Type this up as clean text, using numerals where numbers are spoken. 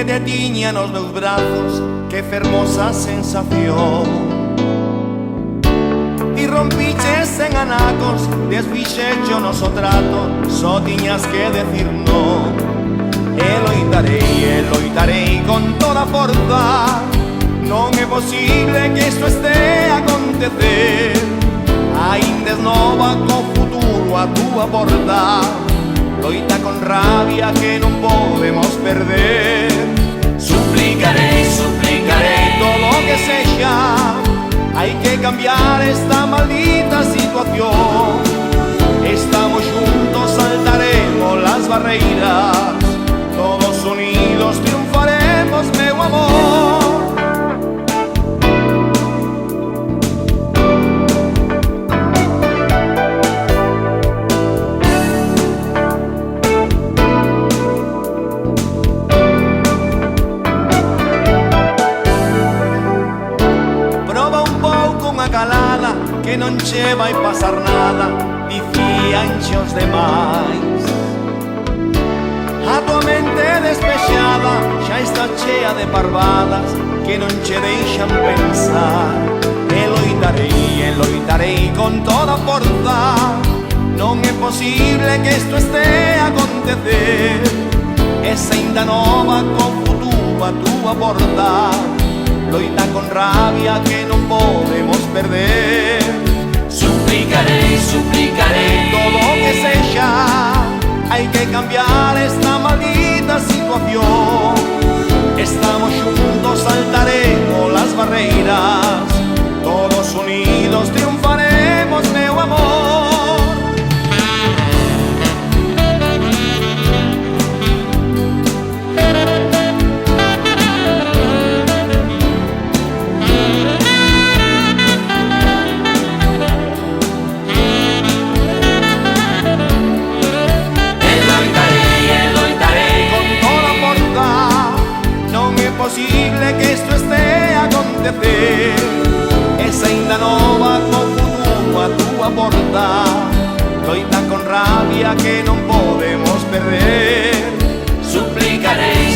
te tiña nos meus brazos, que fermosa sensación. Ti rompiches en anacos, desfixecho noso trato, só tiñas que decir no. E loitarei con toda forza, non é posible que isto este a acontecer. Ainda es nova co futuro a túa porta, loita con rabia que non podemos perder. Suplicarei todo o que sexa, hai que cambiar esta maldita situación. Estamos juntos, saltaremos las barreiras, todos unidos triunfaremos, meu amor. Calada, que non che vai pasar nada, dicíanche os demais. A tua mente despexada xa está chea de parvadas que non che deixan pensar. E loitarei con toda forza, non é posible que isto este a acontecer. Esa ainda nova con futuro a túa porta, loita con rabia que non podemos perder. Suplicarei todo o que sexa, hai que cambiar esta maldita situación. Estamos juntos, saltaremos las barreiras, todos unidos triunfaremos, meu amor. Posible que isto este a acontecer. Esa ainda nova co futuro a túa porta, loita con rabia que non podemos perder. Suplicarei